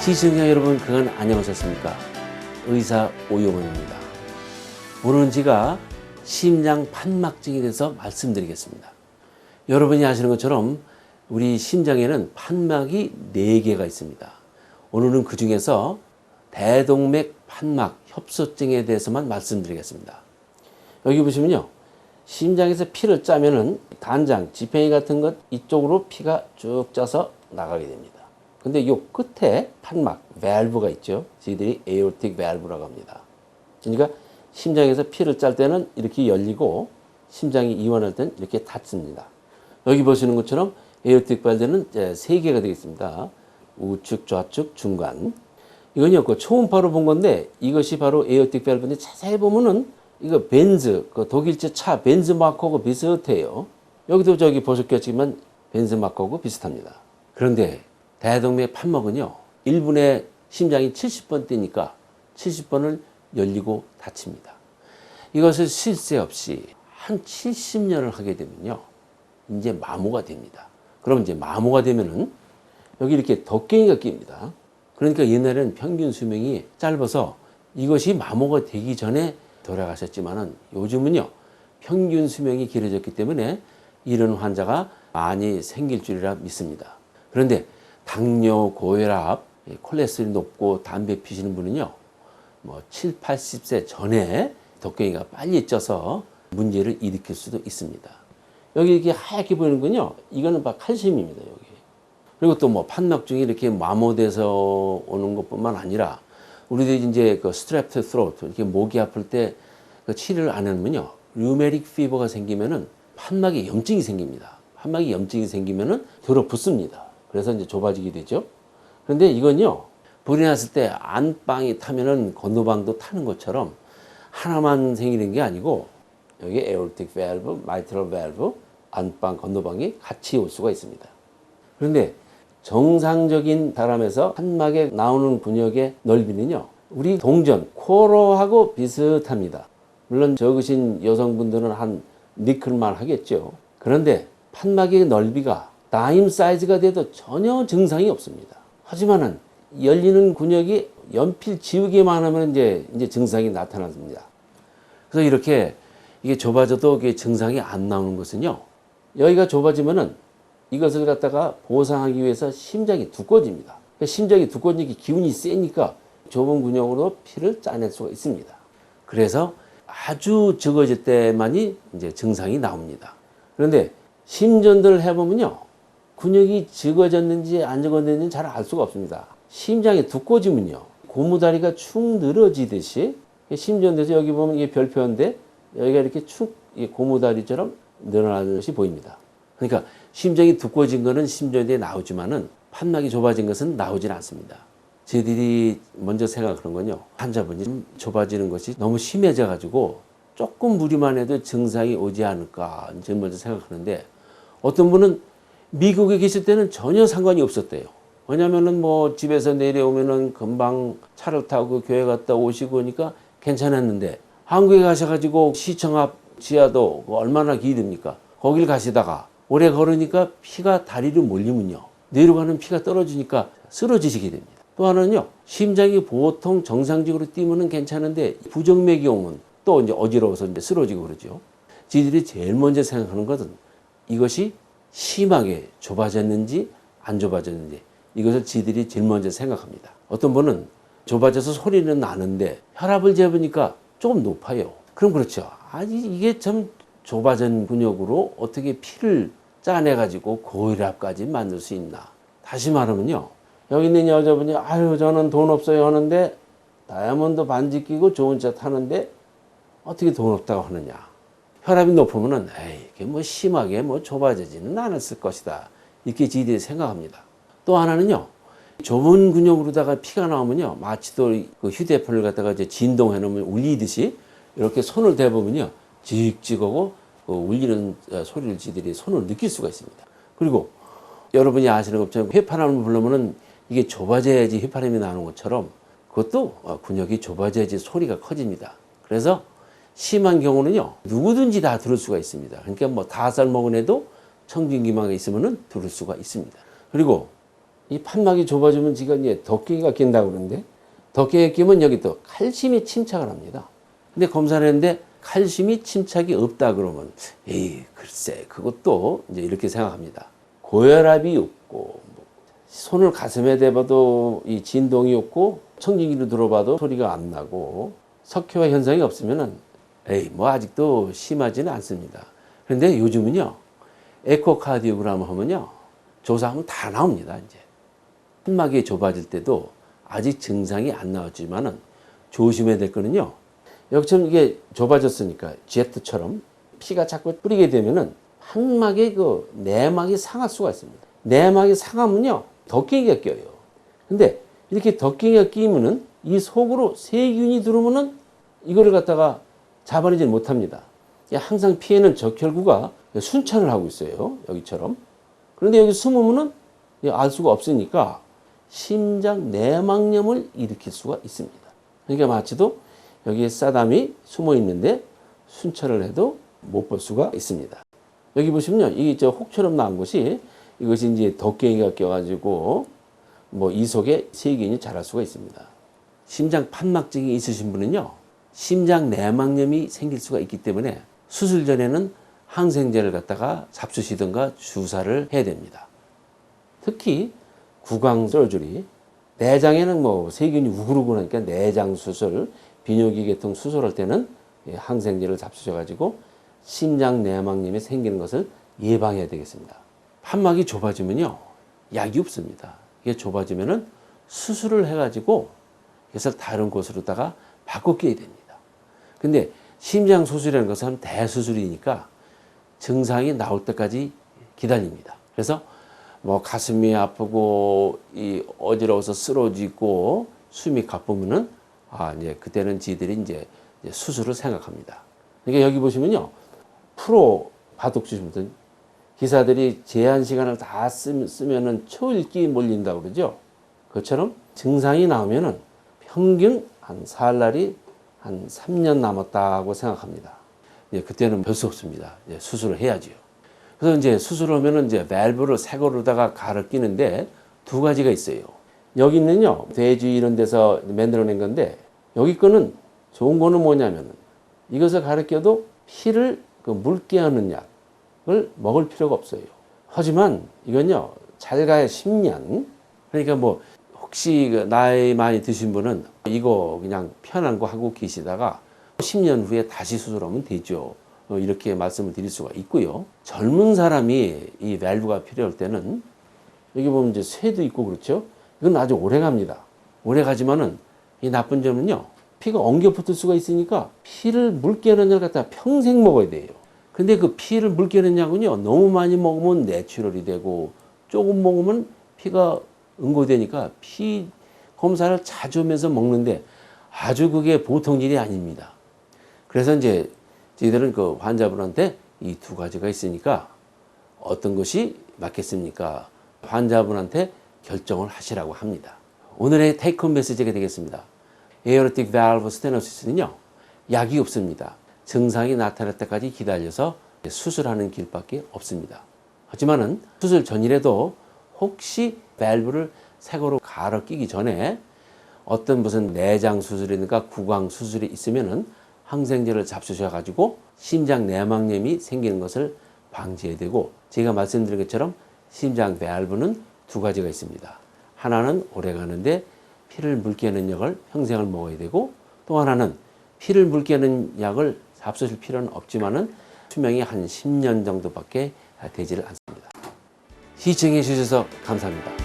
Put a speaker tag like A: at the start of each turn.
A: 시청자 여러분, 그건 안녕하셨습니까? 의사 오용원입니다. 오늘은 제가 심장 판막증에 대해서 말씀드리겠습니다. 여러분이 아시는 것처럼 우리 심장에는 판막이 4개가 있습니다. 오늘은 그 중에서 대동맥 판막 협소증에 대해서만 말씀드리겠습니다. 여기 보시면요, 심장에서 피를 짜면은 간장, 지팽이 같은 것 이쪽으로 피가 쭉 짜서 나가게 됩니다. 근데 이 끝에 판막, 밸브가 있죠. 저희들이 에오틱 밸브라고 합니다. 그러니까 심장에서 피를 짤 때는 이렇게 열리고 심장이 이완할 때는 이렇게 닫습니다. 여기 보시는 것처럼 에오틱 밸브는 3개가 되겠습니다. 우측, 좌측, 중간. 이건요, 그 초음파로 본 건데 이것이 바로 에오틱 밸브인데 자세히 보면은 이거 벤즈, 그 독일제 차 벤즈 마크하고 비슷해요. 여기도 저기 보셨겠지만 벤즈 마크하고 비슷합니다. 그런데 대동맥 판막은요, 1분에 심장이 70번 뛰니까 70번을 열리고 닫힙니다. 이것을 쉴 새 없이 한 70년을 하게 되면요, 이제 마모가 됩니다. 그럼 이제 마모가 되면은 여기 이렇게 덕갱이가 낍니다. 그러니까 옛날에는 평균 수명이 짧아서 이것이 마모가 되기 전에 돌아가셨지만은 요즘은요, 평균 수명이 길어졌기 때문에 이런 환자가 많이 생길 줄이라 믿습니다. 그런데 당뇨, 고혈압, 콜레스테롤이 높고 담배 피시는 분은요, 뭐 7, 80세 전에 덕갱이가 빨리 쪄서 문제를 일으킬 수도 있습니다. 여기 이렇게 하얗게 보이는군요. 이거는 칼슘입니다, 여기. 그리고 또 뭐 판막증이 이렇게 마모돼서 오는 것뿐만 아니라 우리들이 이제 그 스트랩트 스로트, 이렇게 목이 아플 때 그 치료를 안 하면요, 류메릭 피버가 생기면은 판막에 염증이 생깁니다. 판막에 염증이 생기면은 들어붙습니다. 그래서 이제 좁아지게 되죠. 그런데 이건요, 불이 났을 때 안방이 타면은 건너방도 타는 것처럼 하나만 생기는 게 아니고 여기 에오틱 밸브, 마이트럴 밸브, 안방, 건너방이 같이 올 수가 있습니다. 그런데 정상적인 사람에서 판막에 나오는 근육의 넓이는요, 우리 동전, 코어하고 비슷합니다. 물론 적으신 여성분들은 한 니클만 하겠죠. 그런데 판막의 넓이가 다임 사이즈가 돼도 전혀 증상이 없습니다. 하지만은 열리는 근육이 연필 지우개만 하면 이제 증상이 나타납니다. 그래서 이렇게 이게 좁아져도 이게 증상이 안 나오는 것은요, 여기가 좁아지면은 이것을 갖다가 보상하기 위해서 심장이 두꺼워집니다. 심장이 두꺼워지기 기운이 세니까 좁은 근육으로 피를 짜낼 수가 있습니다. 그래서 아주 적어질 때만이 이제 증상이 나옵니다. 그런데 심전도를 해보면요, 근육이 적어졌는지 안 적어졌는지 잘 알 수가 없습니다. 심장이 두꺼워지면요, 고무다리가 축 늘어지듯이 심전도에서 여기 보면 이게 별표인데 여기가 이렇게 축 고무다리처럼 늘어나는 것이 보입니다. 그러니까 심장이 두꺼워진 것은 심전도에 나오지만은 판막이 좁아진 것은 나오질 않습니다. 저희들이 먼저 생각하는 건요, 환자분이 좀 좁아지는 것이 너무 심해져 가지고 조금 무리만 해도 증상이 오지 않을까 저는 먼저 생각하는데, 어떤 분은 미국에 계실 때는 전혀 상관이 없었대요. 왜냐면은 뭐 집에서 내려오면은 금방 차를 타고 교회 갔다 오시고 하니까 괜찮았는데, 한국에 가셔가지고 시청 앞 지하도 얼마나 길입니까? 거길 가시다가 오래 걸으니까 피가 다리로 몰리면요, 내려가는 피가 떨어지니까 쓰러지시게 됩니다. 또 하나는요, 심장이 보통 정상적으로 뛰면은 괜찮은데 부정맥이 오면 또 이제 어지러워서 이제 쓰러지고 그러죠. 저희들이 제일 먼저 생각하는 것은 이것이 심하게 좁아졌는지 안 좁아졌는지, 이것을 저희들이 제일 먼저 생각합니다. 어떤 분은 좁아져서 소리는 나는데 혈압을 재보니까 조금 높아요. 그럼 그렇죠. 아니 이게 참 좁아진 근육으로 어떻게 피를 짜내가지고 고혈압까지 만들 수 있나. 다시 말하면요, 여기 있는 여자분이 아유 저는 돈 없어요 하는데 다이아몬드 반지 끼고 좋은 차 타는데 어떻게 돈 없다고 하느냐. 혈압이 높으면은 에이 이게 뭐 심하게 뭐 좁아지지는 않았을 것이다, 이렇게 저희들이 생각합니다. 또 하나는요, 좁은 근육으로다가 피가 나오면요, 마치 또 그 휴대폰을 갖다가 이제 진동해 놓으면 울리듯이 이렇게 손을 대보면요, 찍찍하고 그 울리는 소리를 저희들이 손을 느낄 수가 있습니다. 그리고 여러분이 아시는 것처럼 휘파람을 불러면은 이게 좁아져야지 휘파람이 나는 것처럼 그것도 근육이 좁아져야지 소리가 커집니다. 그래서 심한 경우는요, 누구든지 다 들을 수가 있습니다. 그러니까 뭐 5살 먹은 애도 청진기망에 있으면은 들을 수가 있습니다. 그리고 이 판막이 좁아지면 지가 이제 덕갱이가 낀다고 그러는데, 덕갱이가 끼면 여기 또 칼슘이 침착을 합니다. 근데 검사를 했는데 칼슘이 침착이 없다 그러면, 에이, 글쎄, 그것도 이제 이렇게 생각합니다. 고혈압이 없고, 손을 가슴에 대봐도 이 진동이 없고, 청진기로 들어봐도 소리가 안 나고, 석회화 현상이 없으면은, 에이, 뭐 아직도 심하지는 않습니다. 그런데 요즘은요, 에코카디오그램 하면요, 조사하면 다 나옵니다, 이제. 판막이 좁아질 때도 아직 증상이 안 나왔지만은 조심해야 될 거는요, 여기처럼 이게 좁아졌으니까 제트처럼 피가 자꾸 뿌리게 되면은 판막의 그 내막이 상할 수가 있습니다. 내막이 상하면요, 덕갱이가 껴요. 근데 이렇게 덕갱이가 끼면은 이 속으로 세균이 들어오면은 이거를 갖다가 잡아내지 못합니다. 항상 피에는 적혈구가 순찰을 하고 있어요. 여기처럼. 그런데 여기 숨으면은 알 수가 없으니까 심장 내막염을 일으킬 수가 있습니다. 그러니까 마치도 여기에 사담이 숨어 있는데 순찰을 해도 못 볼 수가 있습니다. 여기 보시면요, 이 저 혹처럼 나온 것이 이것이 이제 덕갱이가 껴가지고 뭐 이 속에 세균이 자랄 수가 있습니다. 심장 판막증이 있으신 분은요, 심장 내막염이 생길 수가 있기 때문에 수술 전에는 항생제를 갖다가 잡수시든가 주사를 해야 됩니다. 특히 구강 서저리, 내장에는 뭐 세균이 우글우글 하니까 내장 수술, 비뇨기 계통 수술할 때는 항생제를 잡수셔가지고 심장 내막염이 생기는 것을 예방해야 되겠습니다. 판막이 좁아지면요, 약이 없습니다. 이게 좁아지면은 수술을 해가지고 그래서 다른 곳으로다가 바꿔 끼야 됩니다. 근데 심장 수술이라는 것은 대수술이니까 증상이 나올 때까지 기다립니다. 그래서 뭐 가슴이 아프고 이 어지러워서 쓰러지고 숨이 가쁘면은 이제 그때는 지들이 이제 수술을 생각합니다. 그러니까 여기 보시면요, 프로 바둑 주시면 기사들이 제한 시간을 다 쓰면은 초읽기 몰린다고 그러죠. 그것처럼 증상이 나오면은 평균 한 사흘날이 한 3년 남았다고 생각합니다. 그때는 별 수 없습니다. 수술을 해야지요. 그래서 이제 수술하면은 이제 밸브를 새 거로다가 갈아 끼는데 두 가지가 있어요. 여기 있는요, 돼지 이런 데서 만들어낸 건데, 여기 거는 좋은 거는 뭐냐면은 이것을 갈아 껴도 피를 묽게 하는 약을 먹을 필요가 없어요. 하지만 이건요, 잘 가야 10년. 그러니까 뭐 혹시 나이 많이 드신 분은 이거 그냥 편한 거 하고 계시다가 10년 후에 다시 수술하면 되죠. 이렇게 말씀을 드릴 수가 있고요. 젊은 사람이 이 밸브가 필요할 때는 여기 보면 이제 쇠도 있고 그렇죠. 이건 아주 오래 갑니다. 오래 가지만은 이 나쁜 점은요, 피가 엉겨 붙을 수가 있으니까 피를 묽게 하는 약을 갖다가 평생 먹어야 돼요. 근데 그 피를 묽게 하는 약은요, 너무 많이 먹으면 내추럴이 되고 조금 먹으면 피가 응고되니까 피 검사를 자주 하면서 먹는데 아주 그게 보통 일이 아닙니다. 그래서 이제 저희들은 그 환자분한테 이 두 가지가 있으니까 어떤 것이 맞겠습니까? 환자분한테 결정을 하시라고 합니다. 오늘의 테이크홈 메시지가 되겠습니다. 에어로틱 밸브 스테노시스는요, 약이 없습니다. 증상이 나타날 때까지 기다려서 수술하는 길밖에 없습니다. 하지만은 수술 전이라도 혹시 밸브를 새거로 갈아 끼기 전에 어떤 무슨 내장 수술이든가 구강 수술이 있으면은 항생제를 잡수셔가지고 심장 내막염이 생기는 것을 방지해야 되고, 제가 말씀드린 것처럼 심장 밸브는 두 가지가 있습니다. 하나는 오래 가는데 피를 묽게 하는 약을 평생을 먹어야 되고, 또 하나는 피를 묽게 하는 약을 잡수실 필요는 없지만은 수명이 한 10년 정도밖에 되지를 않습니다. 시청해 주셔서 감사합니다.